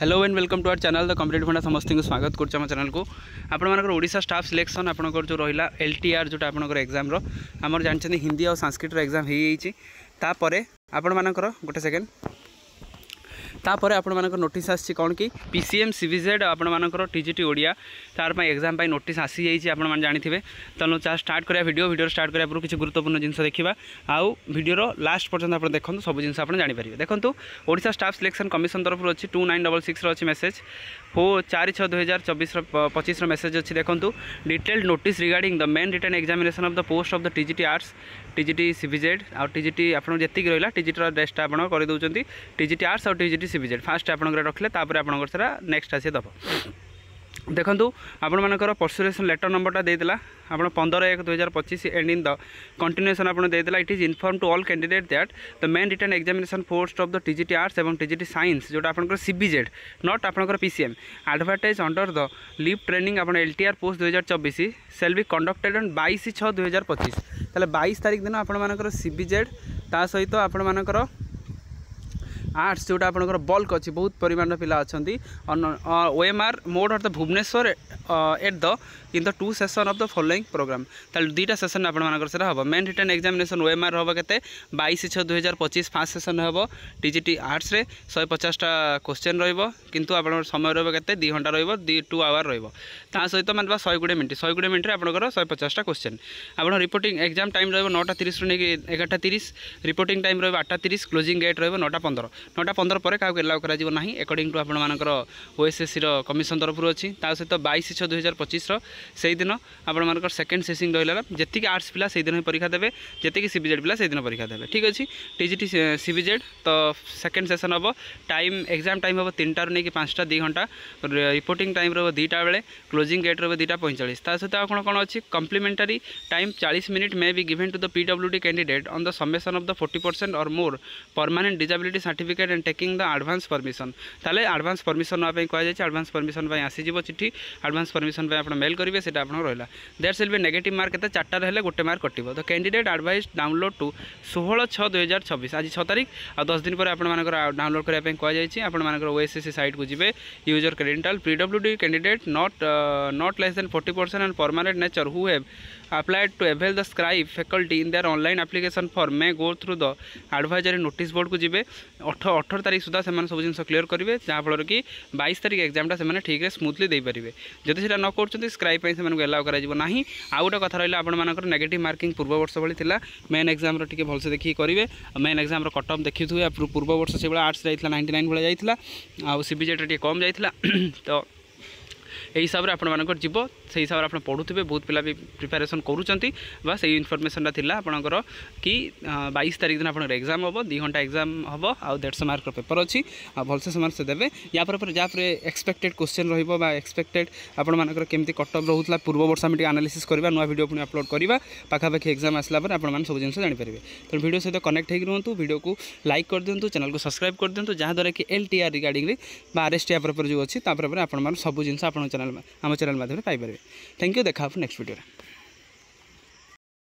Hello and welcome to our channel the competitive funda समस्त को स्वागत कर चैनल को आपंकर ओडिशा स्टाफ सिलेक्शन आपंकर जो रहा LTR जोटा आपंकर एग्जाम आमर जानते हिंदी और संस्कृत एग्जाम हो आपण मानकर गोटे सेकेंड तापर आपण मानकर नोटिस आसी कौन कि PCM CVZ आपण मानकर TGT ओडिया तार एग्जाम नोटिस आसी जाइए आपण मैंने जानी तेणु स्टार्ट करा वीडियो स्टार्ट करा किसी गुरुत्वपूर्ण जिन देखा आउ वीडियो लास्ट पर्यटन आप देखो सब जिन जापर देखो ओडिशा स्टाफ सिलेक्शन कमिशन तरफ अच्छी 2966 अच्छी मेसेज 4/6/2024-25 मेसेज अच्छी देखो detailed notice regarding the main written examination of the post of the TGT arts TGT CVZ आ TGT आपन जेतिक रहिला TGT डेस्ट आपन कर दउचंती TGT आर्ट्स और TGT CVZ फास्ट आपन रखले तापर आपन सरा नेक्स्ट आसी दब देखु आपण मानकर परसुएसन लेटर नंबरटा देदेला आपण 15/1/2025 एंड इन द कंटिन्यूएशन आपण देदेला it is inform to all candidate that the main written examination post of the TGT arts एवं TGT साइंस जोटा आपन CVZ नॉट आपन PCM advertise under the leave training आपण LTR post 2024 shall be conducted on 22/6/2025 ताले 22 तारिख दिन आपण मानकर CVZ ता सहित आपण मानकर आर्ट्स जोटा आपंकर बल्क अच्छी बहुत परिमाण पिला अच्छा OMR mode of the Bhubaneswar at the in the 2 session of the following programme ताल 2टा सेशन आपंकर से हम मेन रिटन एग्जामिनेशन OMR हम के 22/6/2025 फास्ट सेशन हम TGT आर्ट्स रे 150टा क्वेश्चन रु आप समय रे 2 घंटा रो 2 आवर रा सहित मान 120 मिनट 120 मिनट आपंकर 150टा क्वेश्चन आप रिपोर्टिंग एग्जाम टाइम रो 9:30 रु 11:30 रिपोर्टिंग टाइम रो 8:30 क्लोजिंग डेट रो 9:15 9:15 पर क्या एलाउ कर अकॉर्डिंग टू आपण मानकर OSSC कमिशन तरफ अच्छी सहित 22/6/2025 से दिन आपण मानकर सेकेंड सेसिंग रहा जी आर्ट्स पिला से दिन परीक्षा देवे जी CVZ पिला से दिन परीक्षा देवे ठीक अच्छे TGT CVZ तो सेकेंड सेशन हम टाइम एग्जाम टाइम हम 3टा नहीं कि 5टा 2 घंटा रिपोर्टिंग टाइम रो 2टा बेले क्लोजिंग डेट रो 2:45 सहित कौन कौन अच्छी complimentary time 40 minute may be given to the PWD candidate on the submission of the 40% or more permanent disability certificate and taking the advance permission ताले एडवांस परमिशन नापे कहुई advance permission आसीज चिठी advance permission आप mail करेंगे से रहा there सिल B negative mark के 4टार हेल्ले 1 मार्क कटो तो कैंडिडेट एडवाइज डाउनलोड टू 16/6/2026 आज 6 तारीख आ 10 दिन पर आपंकर डाउनलोड करने कहुई आपर OSSC साइट को जी user credential PWD candidate not less than 40% and permanent nature who have applied to avail the scribe faculty in their online application form may go through the advisory notice board को जीवे 18 तारीख सुधा से सब जिन clear करेंगे जहाँफल कि 22 तारीख एग्जामटा से ठीक है स्मूथली दे पारे जदि से न कर स्क्राइब से एलाउ कर आउ गोटे कथा रहा आपंकर नेगेटिव मार्किंग पूर्व वर्ष भाई मेन एग्जाम टी भलसे देखिए करेंगे मेन एग्जाम कट ऑफ देखी थे पूर्व वर्ष से आर्ट्स जाता 99 भाई जाता आउ CVZ टी कम जाता तो यही हिसाब से आपंकर जीव से हिसाब से आप पढ़ुवे बहुत पिला भी प्रिपेरेसन करूँ से इनफर्मेशन था आपंकर कि 22 तारीख दिन आप एग्जाम हम 2 घंटा एग्जाम हम आउ 150 मार्क पेपर अच्छी भलसे से देवे या जहाँ एक्सपेक्टेड क्वेश्चन एक्सपेक्टेड आपर केमती कट ऑफ रोला पूर्व वर्ष आम एनालिसिस करवा नुआ वीडियो पुणी अपलोड करवा पाखापाखि एग्जाम आसला आप सब जिन जानीपारे तो वीडियो सहित कनेक्ट हो रुहतु वीडियो को लाइक कर दिंतु चैनल को सब्सक्राइब कर दिंतु जहाँद्वारा कि LTR रिगार्डिंग RST जो अच्छी सब जिन आप चैनल माध्यम पाइपर थैंक यू देखा नेक्स्ट वीडियो।